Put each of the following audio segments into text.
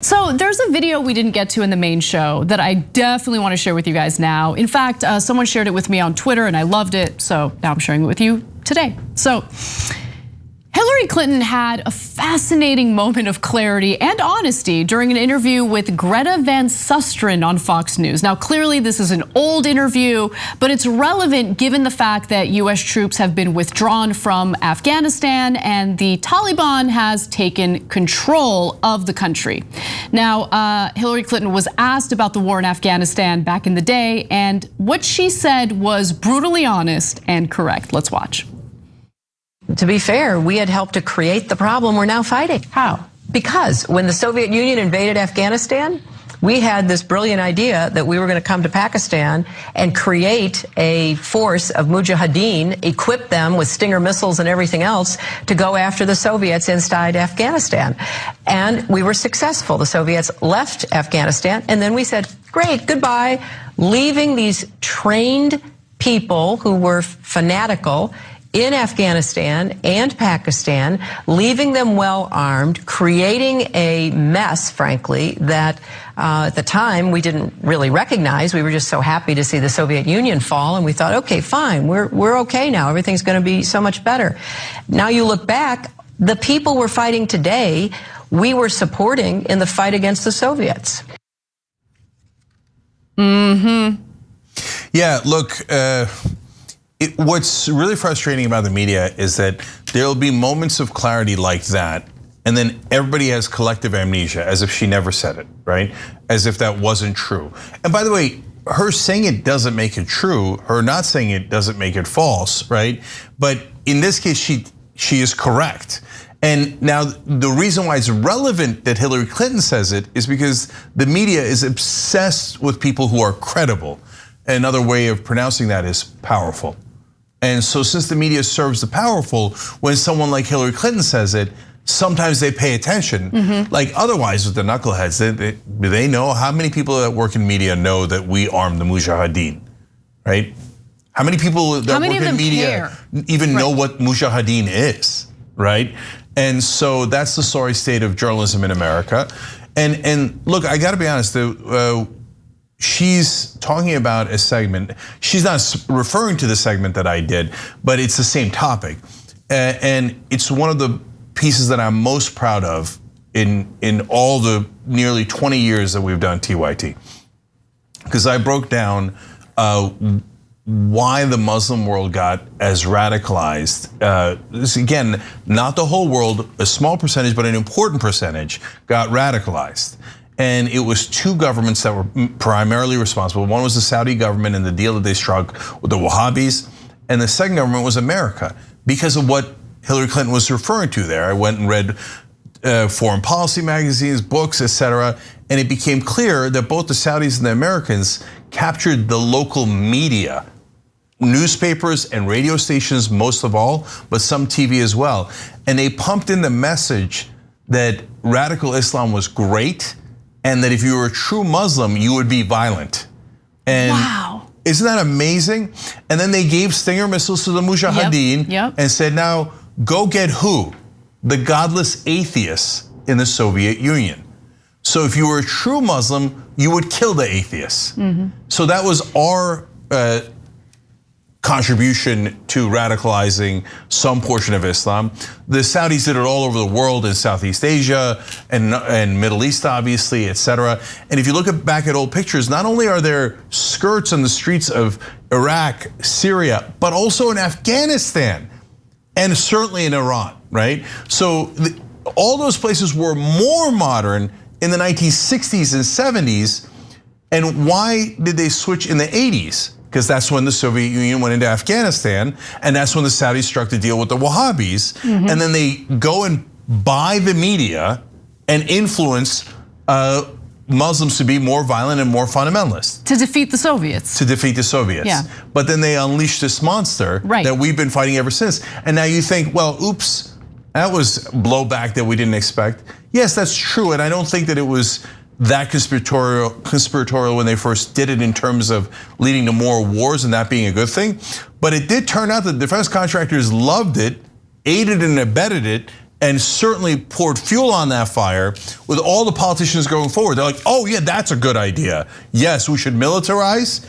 So there's a video we didn't get to in the main show that I definitely want to share with you guys now. In fact, someone shared it with me on Twitter and I loved it, so now I'm sharing it with you today. So Hillary Clinton had a fascinating moment of clarity and honesty during an interview with Greta Van Susteren on Fox News. Now, clearly this is an old interview, but it's relevant given the fact that US troops have been withdrawn from Afghanistan and the Taliban has taken control of the country. Now, Hillary Clinton was asked about the war in Afghanistan back in the day, and what she said was brutally honest and correct. Let's watch. To be fair, we had helped to create the problem we're now fighting. How? Because when the Soviet Union invaded Afghanistan, we had this brilliant idea that we were going to come to Pakistan and create a force of mujahideen, equip them with Stinger missiles and everything else to go after the Soviets inside Afghanistan. And we were successful. The Soviets left Afghanistan, and then we said, great, goodbye, leaving these trained people who were fanatical in Afghanistan and Pakistan, leaving them well armed, creating a mess, frankly, that at the time we didn't really recognize. We were just so happy to see the Soviet Union fall, and we thought, okay, fine, we're okay now. Everything's going to be so much better. Now you look back, the people we're fighting today, we were supporting in the fight against the Soviets. Yeah, look, what's really frustrating about the media is that there'll be moments of clarity like that, and then everybody has collective amnesia, as if she never said it, right? As if that wasn't true. And by the way, her saying it doesn't make it true. Her not saying it doesn't make it false, right? But in this case, she is correct. And now the reason why it's relevant that Hillary Clinton says it is because the media is obsessed with people who are credible. Another way of pronouncing that is powerful. And so since the media serves the powerful, when someone like Hillary Clinton says it, sometimes they pay attention. Like otherwise with the knuckleheads, they know, how many people that work in media know that we arm the mujahideen, right? How many people that work in media even know what mujahideen is, right? And so that's the sorry state of journalism in America. And look, I gotta be honest, she's talking about a segment. She's not referring to the segment that I did, but it's the same topic. And it's one of the pieces that I'm most proud of in all the nearly 20 years that we've done TYT. Because I broke down why the Muslim world got as radicalized. This, again, not the whole world, a small percentage, but an important percentage got radicalized. And it was two governments that were primarily responsible. One was the Saudi government and the deal that they struck with the Wahhabis. And the second government was America, because of what Hillary Clinton was referring to there. I went and read foreign policy magazines, books, etc. And it became clear that both the Saudis and the Americans captured the local media, newspapers and radio stations most of all, but some TV as well. And they pumped in the message that radical Islam was great, and that if you were a true Muslim, you would be violent. And wow. Isn't that amazing? And then they gave Stinger missiles to the Mujahideen and said, now go get who? The godless atheists in the Soviet Union. So if you were a true Muslim, you would kill the atheists. So that was our contribution to radicalizing some portion of Islam. The Saudis did it all over the world, in Southeast Asia and Middle East, obviously, etc. And if you look back at old pictures, not only are there skirts on the streets of Iraq, Syria, but also in Afghanistan and certainly in Iran, right? So all those places were more modern in the 1960s and 70s. And why did they switch in the 80s? Because that's when the Soviet Union went into Afghanistan, and that's when the Saudis struck the deal with the Wahhabis. And then they go and buy the media and influence Muslims to be more violent and more fundamentalist. To defeat the Soviets. To defeat the Soviets. Yeah. But then they unleashed this monster that we've been fighting ever since. And now you think, well, oops, that was blowback that we didn't expect. Yes, that's true, and I don't think that it was that conspiratorial when they first did it in terms of leading to more wars and that being a good thing. But it did turn out that defense contractors loved it, aided and abetted it, and certainly poured fuel on that fire with all the politicians going forward. They're like, oh yeah, that's a good idea. Yes, we should militarize.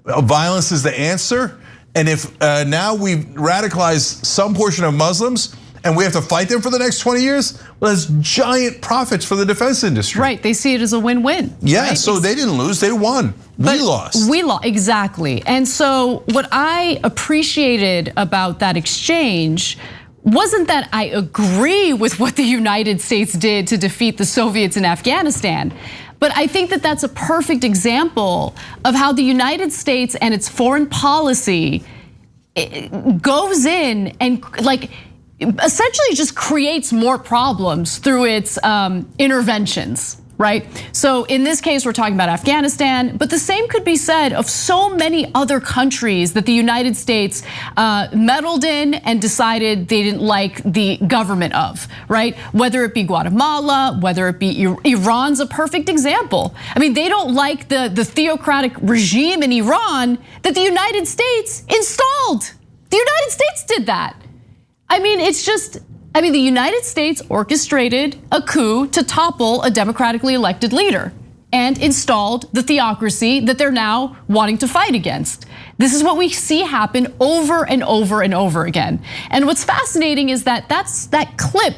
Violence is the answer. And if now we've radicalized some portion of Muslims and we have to fight them for the next 20 years, well, that's giant profits for the defense industry. Right, they see it as a win-win. Yeah, right? so they didn't lose, they won. We lost. We lost, exactly. And so what I appreciated about that exchange wasn't that I agree with what the United States did to defeat the Soviets in Afghanistan, but I think that that's a perfect example of how the United States and its foreign policy goes in and essentially just creates more problems through its interventions. Right? So in this case, we're talking about Afghanistan, but the same could be said of so many other countries that the United States meddled in and decided they didn't like the government of, right? Whether it be Guatemala, whether it be Iran's a perfect example. I mean, they don't like the theocratic regime in Iran that the United States installed. The United States did that. I mean, the United States orchestrated a coup to topple a democratically elected leader and installed the theocracy that they're now wanting to fight against. This is what we see happen over and over and over again. And what's fascinating is that that clip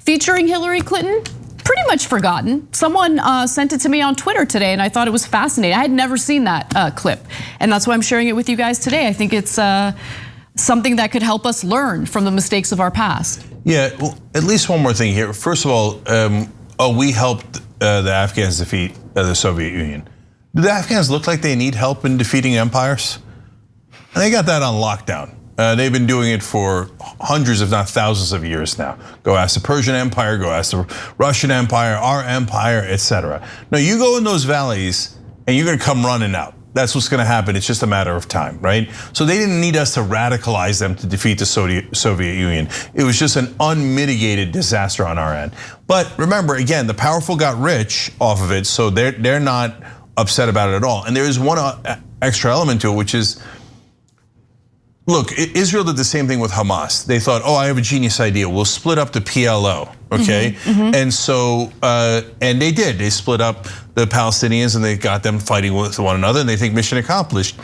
featuring Hillary Clinton, pretty much forgotten. Someone sent it to me on Twitter today and I thought it was fascinating. I had never seen that clip. And that's why I'm sharing it with you guys today. I think it's something that could help us learn from the mistakes of our past. Yeah, well, at least one more thing here. First of all, we helped the Afghans defeat the Soviet Union. Do the Afghans look like they need help in defeating empires? And they got that on lockdown. They've been doing it for hundreds, if not thousands of years now. Go ask the Persian Empire, go ask the Russian Empire, our empire, etc. Now you go in those valleys and you're gonna come running out. That's what's gonna happen, it's just a matter of time, right? So they didn't need us to radicalize them to defeat the Soviet Union. It was just an unmitigated disaster on our end. But remember, again, the powerful got rich off of it, so they're not upset about it at all. And there is one extra element to it, which is, look, Israel did the same thing with Hamas. They thought, oh, I have a genius idea. We'll split up the PLO, okay? And so, and they did. They split up the Palestinians and they got them fighting with one another and they think mission accomplished.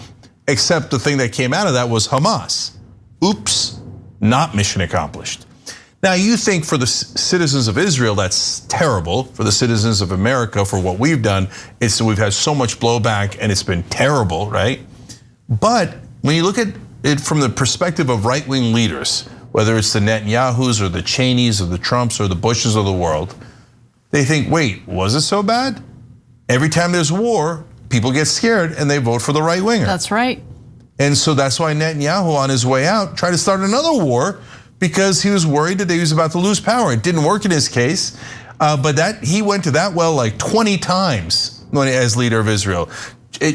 Except the thing that came out of that was Hamas. Oops, not mission accomplished. Now you think for the citizens of Israel, that's terrible. For the citizens of America, for what we've done, we've had so much blowback and it's been terrible, right? But when you look at it from the perspective of right-wing leaders, whether it's the Netanyahus or the Cheneys or the Trumps or the Bushes of the world, they think, wait, was it so bad? Every time there's war, people get scared and they vote for the right winger. That's right. And so that's why Netanyahu on his way out tried to start another war because he was worried that he was about to lose power. It didn't work in his case, but he went to that well like 20 times as leader of Israel.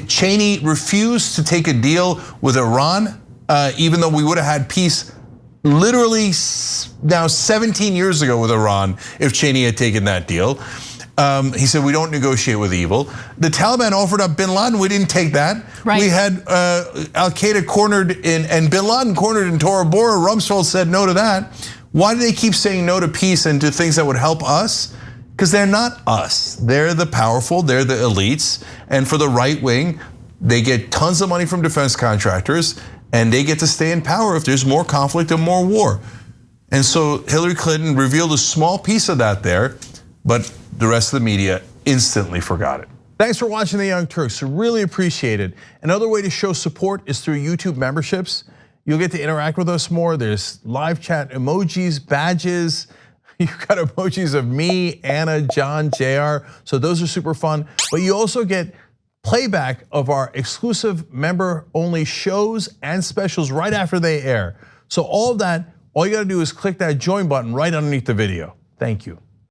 Cheney refused to take a deal with Iran, even though we would have had peace literally now 17 years ago with Iran if Cheney had taken that deal. He said, we don't negotiate with evil. The Taliban offered up bin Laden, we didn't take that. Right. We had Al-Qaeda cornered and bin Laden cornered in Tora Bora. Rumsfeld said no to that. Why do they keep saying no to peace and to things that would help us? Because they're not us. They're the powerful, they're the elites. And for the right wing, they get tons of money from defense contractors and they get to stay in power if there's more conflict and more war. And so Hillary Clinton revealed a small piece of that there, but the rest of the media instantly forgot it. Thanks for watching The Young Turks, really appreciate it. Another way to show support is through YouTube memberships. You'll get to interact with us more. There's live chat emojis, badges. You've got emojis of me, Anna, John, JR. So those are super fun. But you also get playback of our exclusive member-only shows and specials right after they air. So all of that, all you gotta do is click that join button right underneath the video. Thank you.